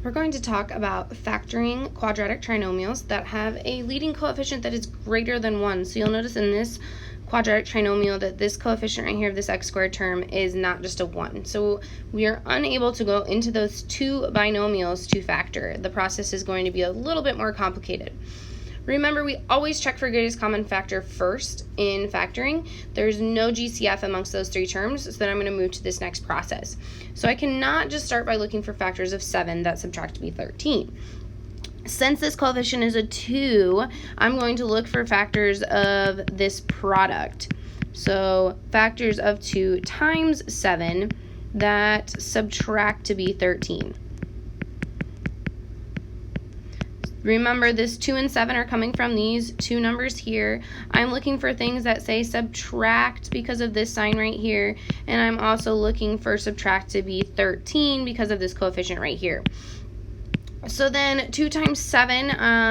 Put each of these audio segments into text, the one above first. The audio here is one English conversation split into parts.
We're going to talk about factoring quadratic trinomials that have a leading coefficient that is greater than 1. So you'll notice in this quadratic trinomial that this coefficient right here of this x squared term is not just a 1. So we are unable to go into those two binomials to factor. The process is going to be a little bit more complicated. Remember, we always check for greatest common factor first in factoring. There's no GCF amongst those three terms, so then I'm going to move to this next process. So I cannot just start by looking for factors of 7 that subtract to be 13. Since this coefficient is a 2, I'm going to look for factors of this product. So factors of 2 times 7 that subtract to be 13. Remember, this 2 and 7 are coming from these two numbers here. I'm looking for things that say subtract because of this sign right here, and I'm also looking for subtract to be 13 because of this coefficient right here. So then 2 times 7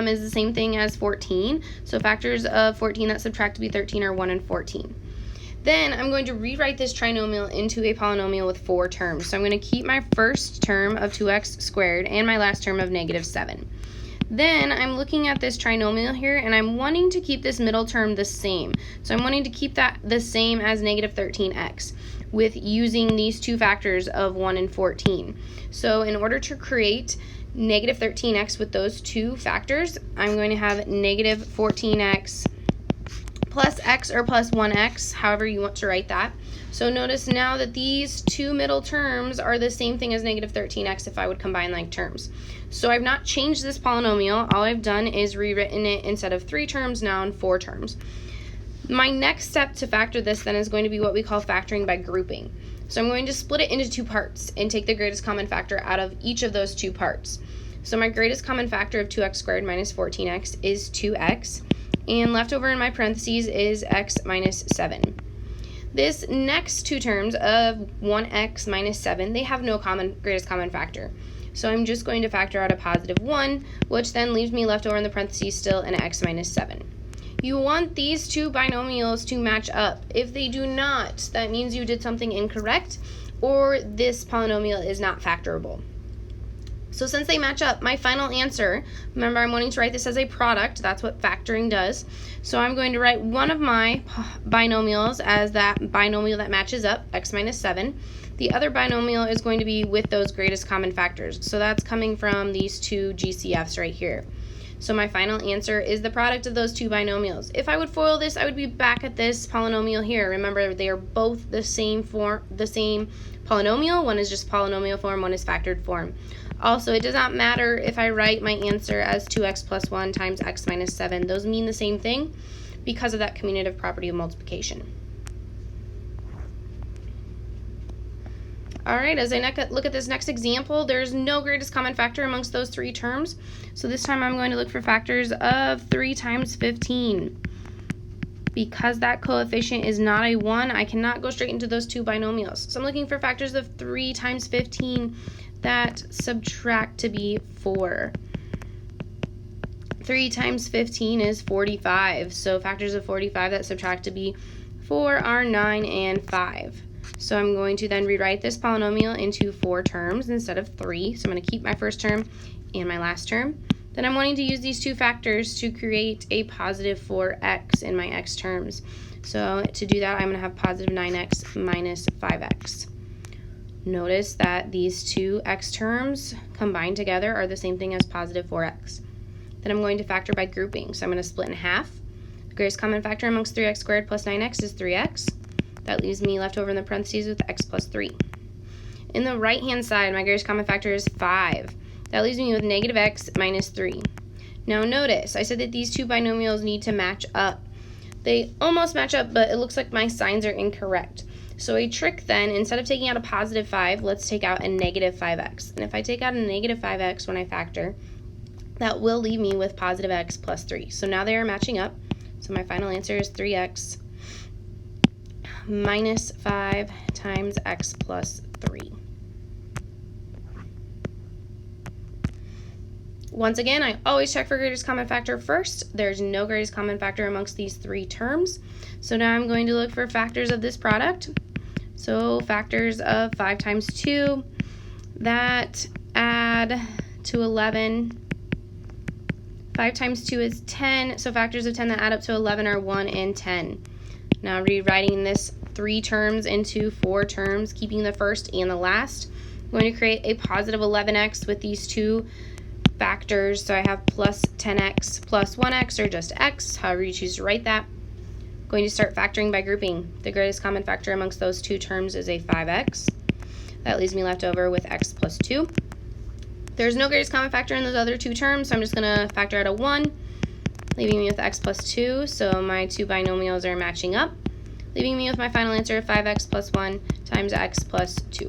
is the same thing as 14. So factors of 14 that subtract to be 13 are 1 and 14. Then I'm going to rewrite this trinomial into a polynomial with 4 terms. So I'm going to keep my first term of 2x squared and my last term of negative 7. Then I'm looking at this trinomial here, and I'm wanting to keep this middle term the same. So I'm wanting to keep that the same as negative 13x with using these two factors of 1 and 14. So in order to create negative 13x with those two factors, I'm going to have negative 14x plus x or plus 1x, however you want to write that. So notice now that these two middle terms are the same thing as negative 13x if I would combine like terms. So I've not changed this polynomial. All I've done is rewritten it instead of 3 terms now in 4 terms. My next step to factor this then is going to be what we call factoring by grouping. So I'm going to split it into 2 parts and take the greatest common factor out of each of those 2 parts. So my greatest common factor of 2x squared minus 14x is 2x, and left over in my parentheses is x minus 7. This next 2 terms of 1x minus 7, they have no greatest common factor. So I'm just going to factor out a positive 1, which then leaves me left over in the parentheses still an x minus 7. You want these two binomials to match up. If they do not, that means you did something incorrect or this polynomial is not factorable. So since they match up, my final answer, remember I'm wanting to write this as a product, that's what factoring does. So I'm going to write one of my binomials as that binomial that matches up, x minus 7. The other binomial is going to be with those greatest common factors. So that's coming from these two GCFs right here. So my final answer is the product of those two binomials. If I would FOIL this, I would be back at this polynomial here. Remember, they are both the same polynomial. One is just polynomial form, one is factored form. Also, it does not matter if I write my answer as 2x plus 1 times x minus 7. Those mean the same thing because of that commutative property of multiplication. All right, as I look at this next example, there's no greatest common factor amongst those 3 terms. So this time I'm going to look for factors of 3 times 15. Because that coefficient is not a 1, I cannot go straight into those 2 binomials. So I'm looking for factors of 3 times 15 that subtract to be 4. 3 times 15 is 45. So factors of 45 that subtract to be 4 are 9 and 5. So I'm going to then rewrite this polynomial into 4 terms instead of 3. So I'm going to keep my first term and my last term. Then I'm wanting to use these 2 factors to create a positive 4x in my x terms. So to do that, I'm going to have positive 9x minus 5x. Notice that these 2 x terms combined together are the same thing as positive 4x. Then I'm going to factor by grouping. So I'm going to split in half. The greatest common factor amongst 3x squared plus 9x is 3x. That leaves me left over in the parentheses with x plus 3. In the right-hand side, my greatest common factor is 5. That leaves me with negative x minus 3. Now notice, I said that these 2 binomials need to match up. They almost match up, but it looks like my signs are incorrect. So a trick then, instead of taking out a positive 5, let's take out a negative 5x. And if I take out a negative 5x when I factor, that will leave me with positive x plus 3. So now they are matching up. So my final answer is 3x minus 5 times x plus 3. Once again, I always check for greatest common factor first. There's no greatest common factor amongst these 3 terms. So now I'm going to look for factors of this product. So factors of 5 times 2 that add to 11. 5 times 2 is 10, so factors of 10 that add up to 11 are 1 and 10. Now rewriting this 3 terms into 4 terms, keeping the first and the last. I'm going to create a positive 11x with these 2 factors, so I have plus 10x plus 1x, or just x, however you choose to write that. I'm going to start factoring by grouping. The greatest common factor amongst those 2 terms is a 5x. That leaves me left over with x plus 2. There's no greatest common factor in those other 2 terms, so I'm just going to factor out a 1, leaving me with x plus 2, so my 2 binomials are matching up, leaving me with my final answer of 5x plus 1 times x plus 2.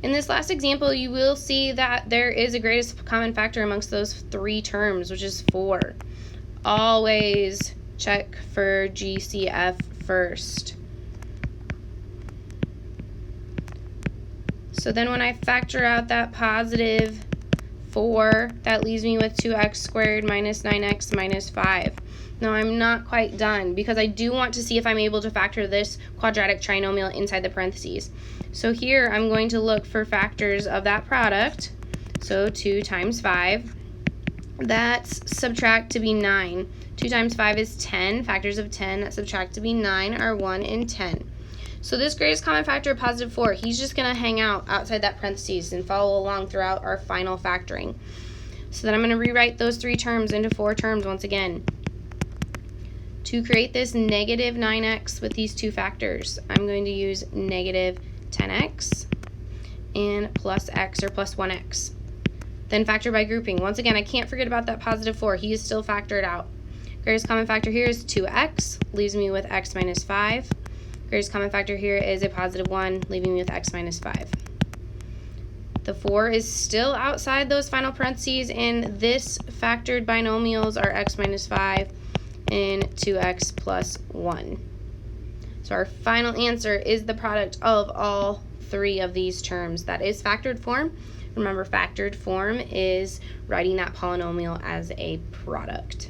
In this last example, you will see that there is a greatest common factor amongst those 3 terms, which is 4. Always check for GCF first. So then when I factor out that positive 4, that leaves me with 2x squared minus 9x minus 5. Now I'm not quite done, because I do want to see if I'm able to factor this quadratic trinomial inside the parentheses. So here I'm going to look for factors of that product. So 2 times 5, that's subtract to be 9. 2 times 5 is 10. Factors of 10 that subtract to be 9 are 1 and 10. So this greatest common factor of positive 4, he's just going to hang out outside that parentheses and follow along throughout our final factoring. So then I'm going to rewrite those 3 terms into 4 terms once again. To create this negative 9x with these 2 factors, I'm going to use negative 10x and plus x, or plus 1x. Then factor by grouping. Once again, I can't forget about that positive 4. He is still factored out. Greatest common factor here is 2x, leaves me with x minus 5. Greatest common factor here is a positive 1, leaving me with x minus 5. The 4 is still outside those final parentheses, and this factored binomials are x minus 5 and 2x plus 1. So our final answer is the product of all 3 of these terms. That is factored form. Remember, factored form is writing that polynomial as a product.